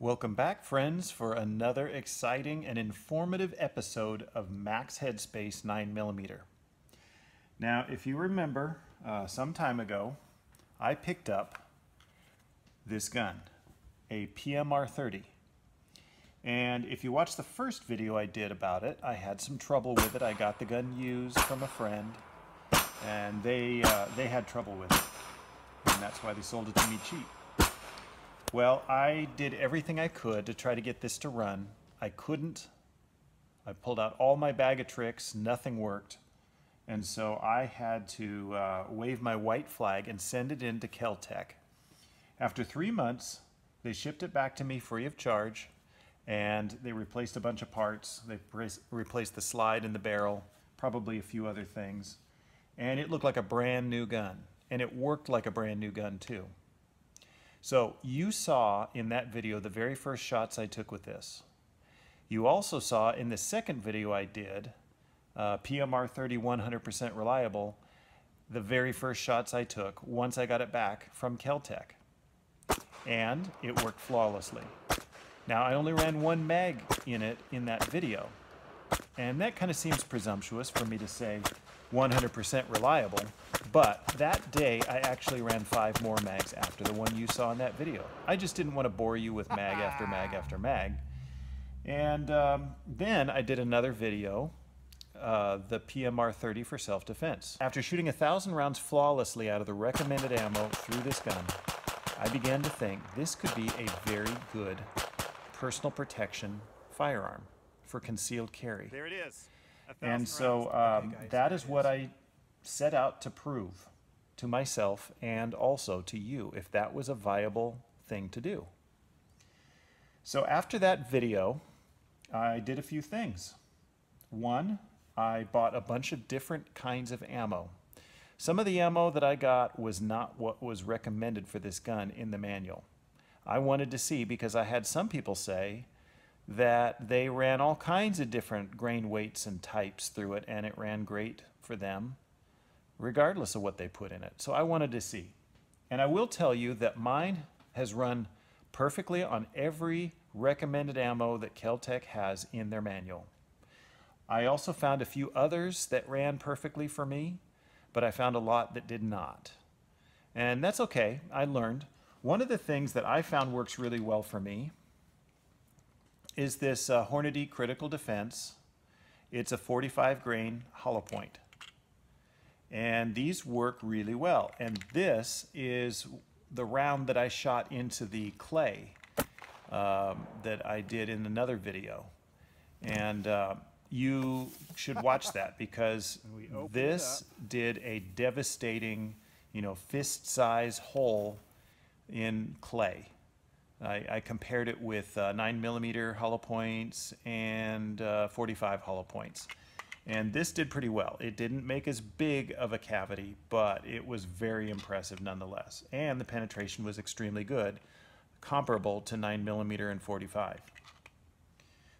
Welcome back, friends, for another exciting and informative episode of Max Headspace 9mm. Now, if you remember, some time ago, I picked up this gun, a PMR30. And if you watch the first video I did about it, I had some trouble with it. I got the gun used from a friend, and they had trouble with it. And that's why they sold it to me cheap. Well, I did everything I could to try to get this to run. I couldn't. I pulled out all my bag of tricks. Nothing worked. And so I had to wave my white flag and send it in to Kel-Tec. After 3 months, they shipped it back to me free of charge, and they replaced a bunch of parts. They replaced the slide and the barrel, probably a few other things. And it looked like a brand new gun. And it worked like a brand new gun, too. So you saw in that video the very first shots I took with this. You also saw in the second video I did, PMR30 100% reliable, the very first shots I took once I got it back from Kel-Tec. And it worked flawlessly. Now, I only ran one mag in it in that video. And that kind of seems presumptuous for me to say 100% reliable. But that day, I actually ran 5 more mags after the one you saw in that video. I just didn't want to bore you with mag after mag after mag. And then I did another video, the PMR30 for self-defense. After shooting 1,000 rounds flawlessly out of the recommended ammo through this gun, I began to think this could be a very good personal protection firearm for concealed carry. There it is. And so that is what I set out to prove to myself and also to you, if that was a viable thing to do. So after that video, I did a few things. One, I bought a bunch of different kinds of ammo. Some of the ammo that I got was not what was recommended for this gun in the manual. I wanted to see, because I had some people say that they ran all kinds of different grain weights and types through it, and it ran great for them, regardless of what they put in it. So I wanted to see. And I will tell you that mine has run perfectly on every recommended ammo that Kel-Tec has in their manual. I also found a few others that ran perfectly for me, but I found a lot that did not. And that's okay. I learned. One of the things that I found works really well for me is this chrono'd critical defense. It's a 45 grain hollow point. And these work really well. And this is the round that I shot into the clay that I did in another video. And you should watch that, because this did a devastating, fist-size hole in clay. I compared it with 9mm hollow points and 45 hollow points. And this did pretty well. It didn't make as big of a cavity, but it was very impressive nonetheless. And the penetration was extremely good, comparable to 9mm and 45.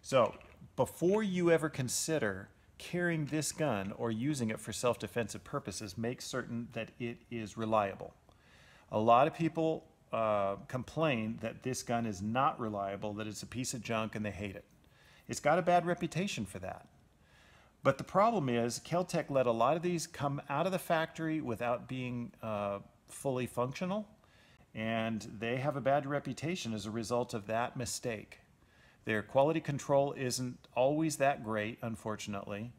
So before you ever consider carrying this gun or using it for self-defensive purposes, make certain that it is reliable. A lot of people complain that this gun is not reliable, that it's a piece of junk, and they hate it. It's got a bad reputation for that. But the problem is Kel-Tec let a lot of these come out of the factory without being fully functional, and they have a bad reputation as a result of that mistake. Their quality control isn't always that great, unfortunately.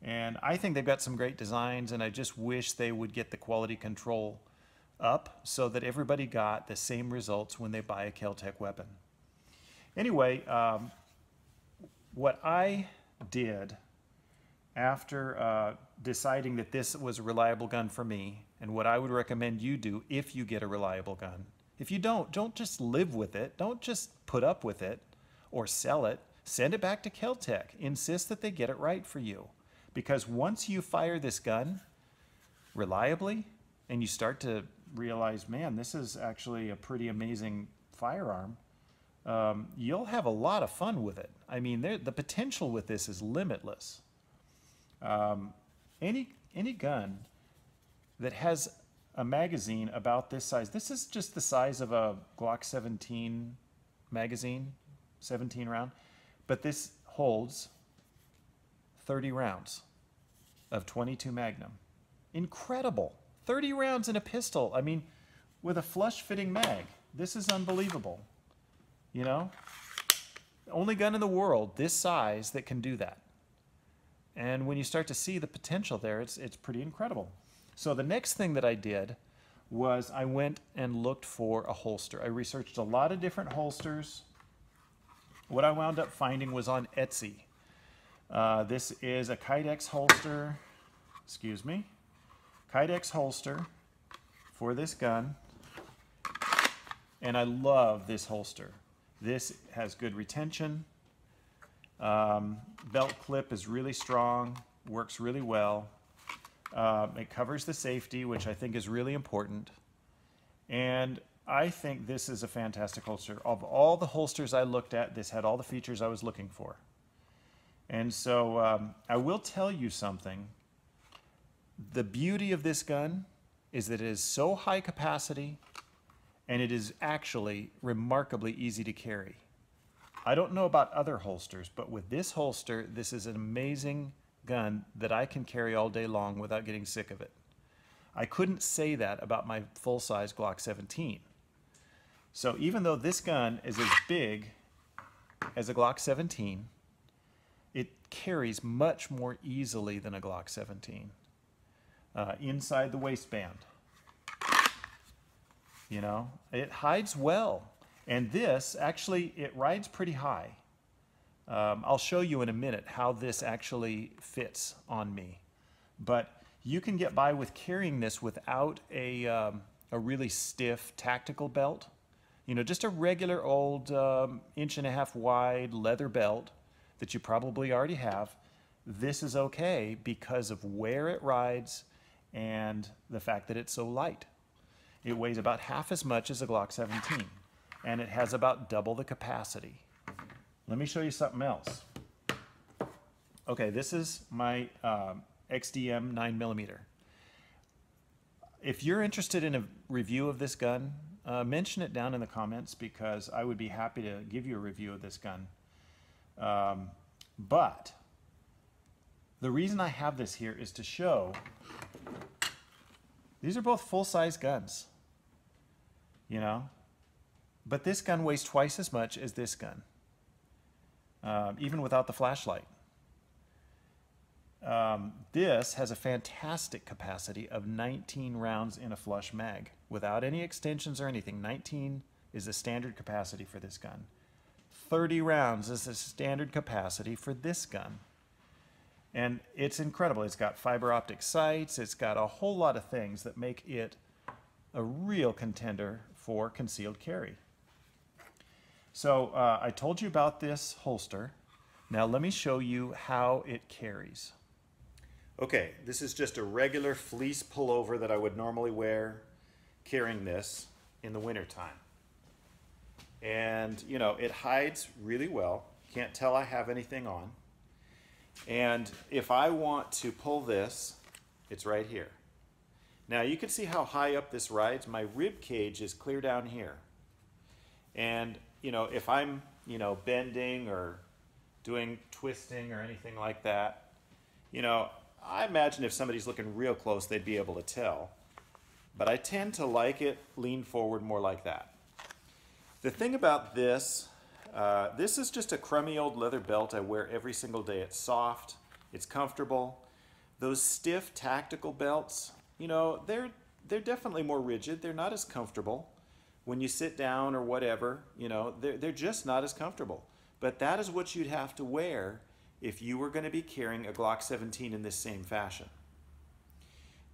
And I think they've got some great designs, and I just wish they would get the quality control up so that everybody got the same results when they buy a Kel-Tec weapon. Anyway, what I did after deciding that this was a reliable gun for me, and what I would recommend you do if you get a reliable gun. If you don't just live with it. Don't just put up with it or sell it. Send it back to Kel-Tec. Insist that they get it right for you. Because once you fire this gun reliably and you start to realize, man, this is actually a pretty amazing firearm, you'll have a lot of fun with it. I mean, the potential with this is limitless. Any gun that has a magazine about this size, this is just the size of a Glock 17 magazine, 17 round, but this holds 30 rounds of 22 Magnum. Incredible. 30 rounds in a pistol. I mean, with a flush fitting mag. This is unbelievable. You know? Only gun in the world this size that can do that. And when you start to see the potential there, it's pretty incredible. So the next thing that I did was I went and looked for a holster. I researched a lot of different holsters. What I wound up finding was on Etsy. This is a Kydex holster, excuse me, Kydex holster for this gun. And I love this holster. This has good retention. Belt clip is really strong, works really well. It covers the safety, which I think is really important. And I think this is a fantastic holster. Of all the holsters I looked at, this had all the features I was looking for. And so I will tell you something. The beauty of this gun is that it is so high capacity and it is actually remarkably easy to carry. I don't know about other holsters, but with this holster, this is an amazing gun that I can carry all day long without getting sick of it. I couldn't say that about my full-size Glock 17. So even though this gun is as big as a Glock 17, it carries much more easily than a Glock 17 inside the waistband. You know, it hides well. And this, actually, it rides pretty high. I'll show you in a minute how this actually fits on me. But you can get by with carrying this without a really stiff tactical belt. You know, just a regular old 1.5 inch wide leather belt that you probably already have. This is okay because of where it rides and the fact that it's so light. It weighs about half as much as a Glock 17, and it has about double the capacity. Let me show you something else. Okay, this is my XDM 9mm. If you're interested in a review of this gun, mention it down in the comments because I would be happy to give you a review of this gun. But the reason I have this here is to show these are both full-size guns, you know, but this gun weighs twice as much as this gun, even without the flashlight. This has a fantastic capacity of 19 rounds in a flush mag without any extensions or anything. 19 is the standard capacity for this gun. 30 rounds is the standard capacity for this gun. And it's incredible. It's got fiber optic sights. It's got a whole lot of things that make it a real contender for concealed carry. So I told you about this holster. Now let me show you how it carries. Okay, this is just a regular fleece pullover that I would normally wear carrying this in the wintertime. And, you know, it hides really well. Can't tell I have anything on. And if I want to pull this, it's right here. Now you can see how high up this rides. My rib cage is clear down here. And, you know, if I'm, you know, bending or doing twisting or anything like that, you know, I imagine if somebody's looking real close, they'd be able to tell. But I tend to like it lean forward more like that. The thing about this, this is just a crummy old leather belt I wear every single day. It's soft, it's comfortable. Those stiff tactical belts, you know, they're definitely more rigid. They're not as comfortable. When you sit down or whatever, you know, they're just not as comfortable. But that is what you'd have to wear if you were going to be carrying a Glock 17 in this same fashion.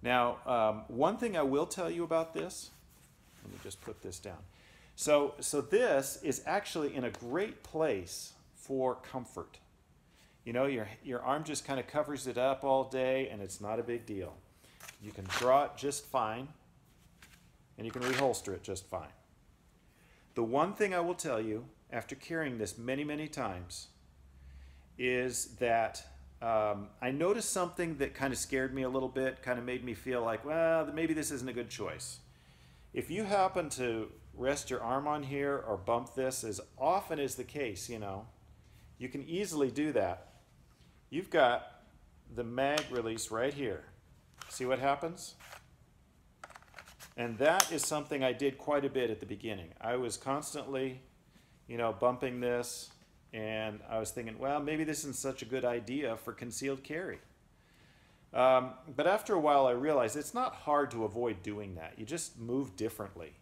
Now, one thing I will tell you about this, let me just put this down. So this is actually in a great place for comfort. You know, your arm just kind of covers it up all day and it's not a big deal. You can draw it just fine and you can reholster it just fine. The one thing I will tell you after carrying this many, many times is that I noticed something that kind of scared me a little bit, kind of made me feel like, well, maybe this isn't a good choice. If you happen to rest your arm on here or bump this, as often is the case, you know, you can easily do that. You've got the mag release right here. See what happens? And that is something I did quite a bit at the beginning. I was constantly, you know, bumping this, and I was thinking, well, maybe this isn't such a good idea for concealed carry. But after a while, I realized it's not hard to avoid doing that. You just move differently.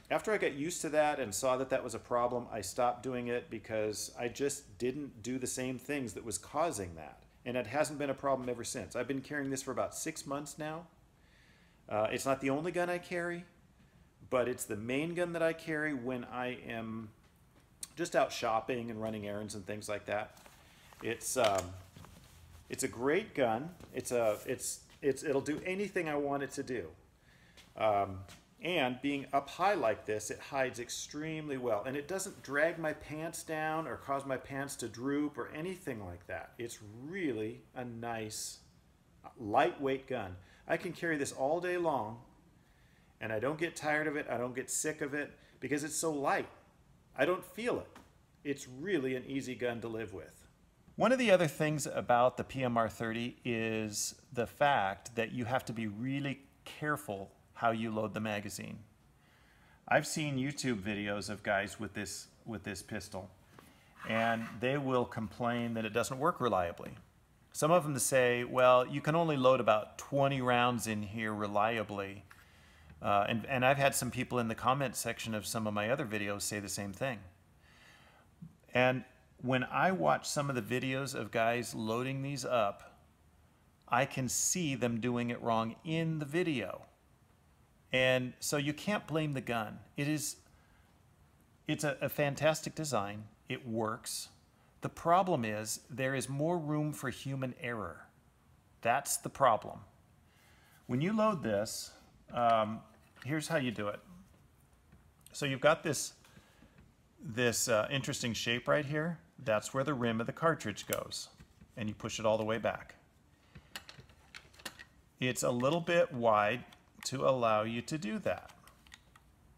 After I got used to that and saw that that was a problem, I stopped doing it because I just didn't do the same things that was causing that. And it hasn't been a problem ever since. I've been carrying this for about 6 months now. It's not the only gun I carry, but it's the main gun that I carry when I am just out shopping and running errands and things like that. It's a great gun. It'll do anything I want it to do. And being up high like this, it hides extremely well. And it doesn't drag my pants down or cause my pants to droop or anything like that. It's really a nice, lightweight gun. I can carry this all day long, and I don't get tired of it. I don't get sick of it because it's so light. I don't feel it. It's really an easy gun to live with. One of the other things about the PMR30 is the fact that you have to be really careful how you load the magazine. I've seen YouTube videos of guys with this pistol, and they will complain that it doesn't work reliably. Some of them say, well, you can only load about 20 rounds in here reliably. And I've had some people in the comment section of some of my other videos say the same thing. And when I watch some of the videos of guys loading these up, I can see them doing it wrong in the video. And so you can't blame the gun. It's a fantastic design. It works. The problem is there is more room for human error. That's the problem. When you load this, here's how you do it. So you've got this interesting shape right here. That's where the rim of the cartridge goes. And you push it all the way back. It's a little bit wide to allow you to do that.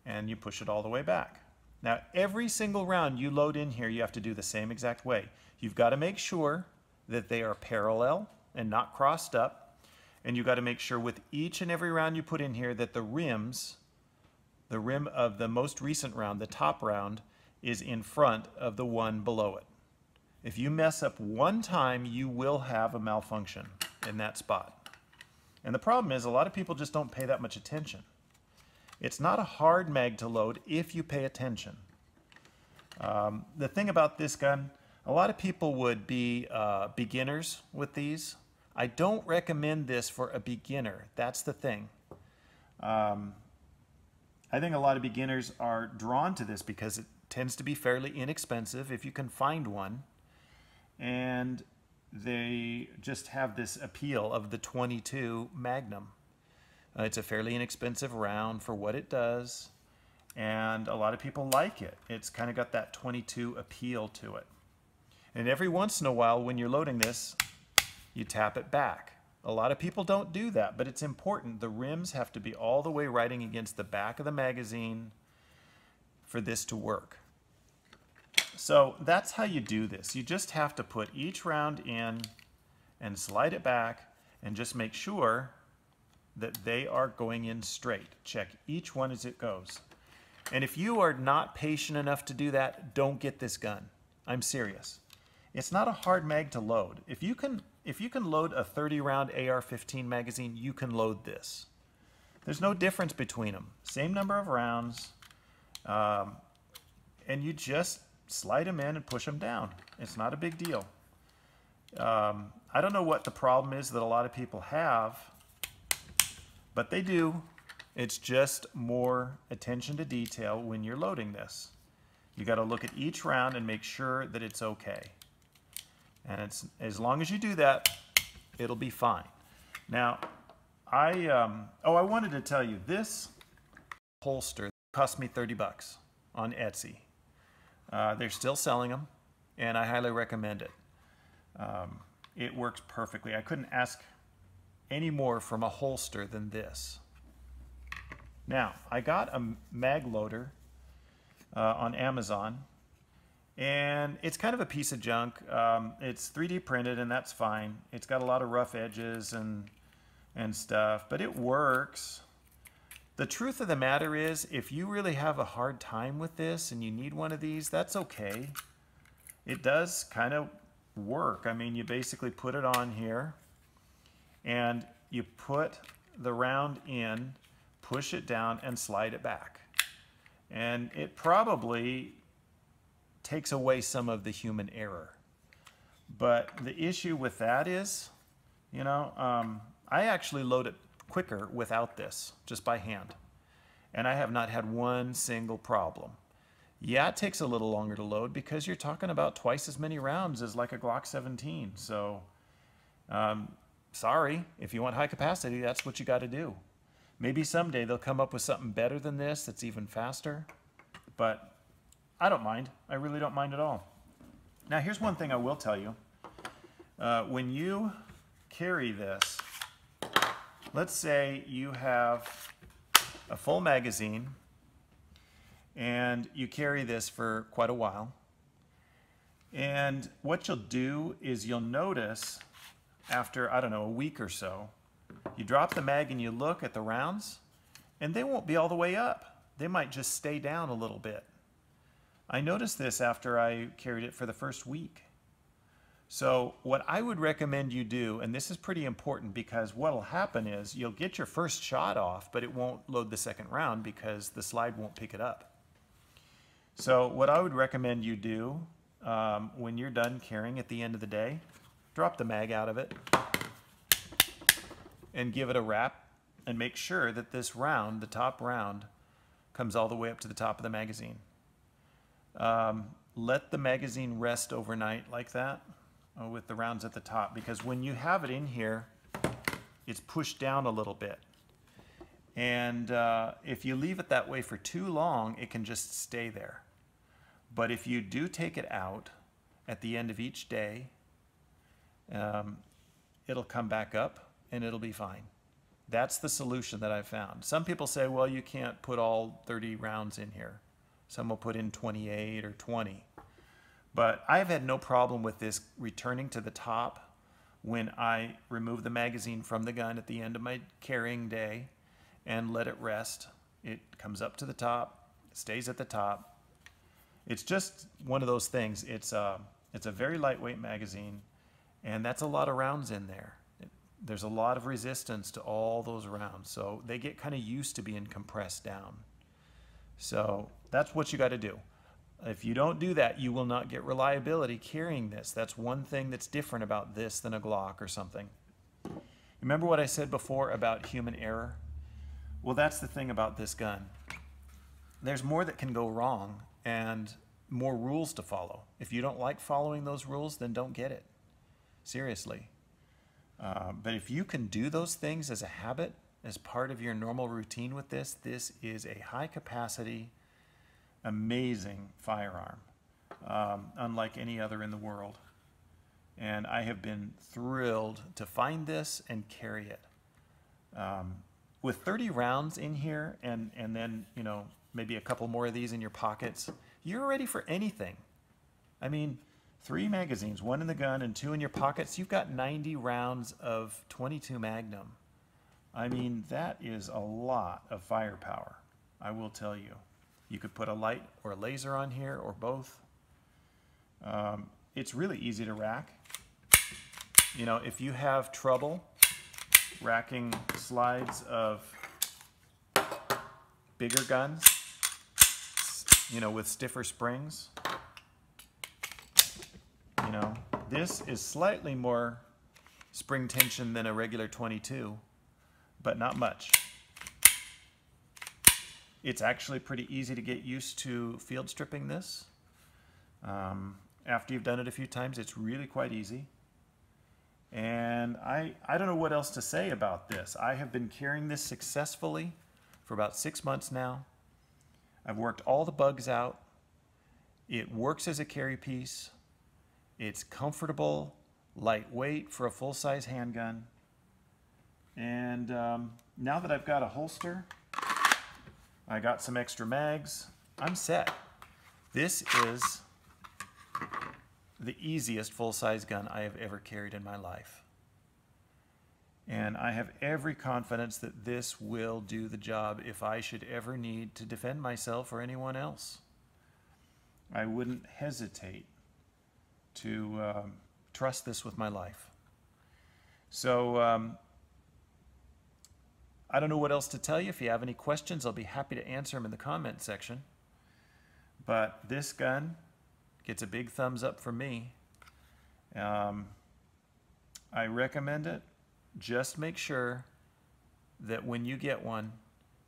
And you push it all the way back. Now, every single round you load in here, you have to do the same exact way. You've got to make sure that they are parallel and not crossed up. And you've got to make sure with each and every round you put in here that the rim of the most recent round, the top round, is in front of the one below it. If you mess up one time, you will have a malfunction in that spot. And the problem is a lot of people just don't pay that much attention. It's not a hard mag to load if you pay attention. The thing about this gun, a lot of people would be beginners with these. I don't recommend this for a beginner. That's the thing. I think a lot of beginners are drawn to this because it tends to be fairly inexpensive if you can find one. And they just have this appeal of the 22 Magnum. It's a fairly inexpensive round for what it does, and a lot of people like it. It's kind of got that 22 appeal to it. And every once in a while when you're loading this, you tap it back. A lot of people don't do that, but it's important. The rims have to be all the way riding against the back of the magazine for this to work. So that's how you do this. You just have to put each round in and slide it back and just make sure that they are going in straight. Check each one as it goes. And if you are not patient enough to do that, don't get this gun. I'm serious. It's not a hard mag to load. If you can load a 30-round AR-15 magazine, you can load this. There's no difference between them. Same number of rounds, and you just slide them in and push them down. It's not a big deal. I don't know what the problem is that a lot of people have, but they do. It's just more attention to detail when you're loading this. You got to look at each round and make sure that it's okay. And it's, as long as you do that, it'll be fine. Now, I wanted to tell you, this holster cost me 30 bucks on Etsy. They're still selling them, and I highly recommend it. It works perfectly. I couldn't ask any more from a holster than this. Now, I got a mag loader on Amazon, and it's kind of a piece of junk. It's 3D printed, and that's fine. It's got a lot of rough edges and stuff, but it works. The truth of the matter is, if you really have a hard time with this and you need one of these, that's okay. It does kind of work. I mean, you basically put it on here, and you put the round in, push it down, and slide it back. And it probably takes away some of the human error. But the issue with that is, you know, I actually load it quicker without this, just by hand. And I have not had one single problem. Yeah, it takes a little longer to load because you're talking about twice as many rounds as like a Glock 17. So, sorry, if you want high capacity, that's what you got to do. Maybe someday they'll come up with something better than this that's even faster. But I don't mind. I really don't mind at all. Now, here's one thing I will tell you. When you carry this, let's say you have a full magazine and you carry this for quite a while. And what you'll do is you'll notice after, I don't know, a week or so, you drop the mag and you look at the rounds, and they won't be all the way up. They might just stay down a little bit. I noticed this after I carried it for the first week. So what I would recommend you do, and this is pretty important because what will happen is you'll get your first shot off, but it won't load the second round because the slide won't pick it up. So what I would recommend you do when you're done carrying at the end of the day, drop the mag out of it and give it a wrap and make sure that this round, the top round, comes all the way up to the top of the magazine. Let the magazine rest overnight like that with the rounds at the top, because when you have it in here, it's pushed down a little bit. And if you leave it that way for too long, it can just stay there. But if you do take it out at the end of each day, it'll come back up and it'll be fine. That's the solution that I've found. Some people say, well, you can't put all 30 rounds in here. Some will put in 28 or 20. But I've had no problem with this returning to the top when I remove the magazine from the gun at the end of my carrying day and let it rest. It comes up to the top, stays at the top. It's just one of those things. It's a very lightweight magazine, and that's a lot of rounds in there. There's a lot of resistance to all those rounds, so they get kind of used to being compressed down. So that's what you got to do. If you don't do that, you will not get reliability carrying this. That's one thing that's different about this than a Glock or something. Remember what I said before about human error? Well, that's the thing about this gun. There's more that can go wrong and more rules to follow. If you don't like following those rules, then don't get it. Seriously. But if you can do those things as a habit, as part of your normal routine with this, this is a high capacity, amazing firearm, unlike any other in the world. And I have been thrilled to find this and carry it. With 30 rounds in here and then, you know, maybe a couple more of these in your pockets, you're ready for anything. I mean, 3 magazines, 1 in the gun and 2 in your pockets, you've got 90 rounds of .22 Magnum. I mean, that is a lot of firepower, I will tell you. You could put a light or a laser on here or both. It's really easy to rack. You know, if you have trouble racking slides of bigger guns, you know, with stiffer springs, you know, this is slightly more spring tension than a regular .22, but not much. It's actually pretty easy to get used to field stripping this. After you've done it a few times, it's really quite easy. And I don't know what else to say about this. I have been carrying this successfully for about 6 months now. I've worked all the bugs out. It works as a carry piece. It's comfortable, lightweight for a full-size handgun. And now that I've got a holster, I got some extra mags. I'm set. This is the easiest full-size gun I have ever carried in my life. And I have every confidence that this will do the job if I should ever need to defend myself or anyone else. I wouldn't hesitate to trust this with my life. So I don't know what else to tell you. If you have any questions, I'll be happy to answer them in the comment section. But this gun gets a big thumbs up from me. I recommend it. Just make sure that when you get one,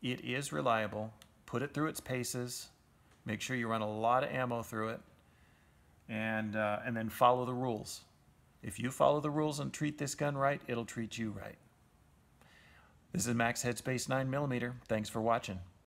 it is reliable. Put it through its paces. Make sure you run a lot of ammo through it. And then follow the rules. If you follow the rules and treat this gun right, it'll treat you right. This is Max Headspace 9mm. Thanks for watching.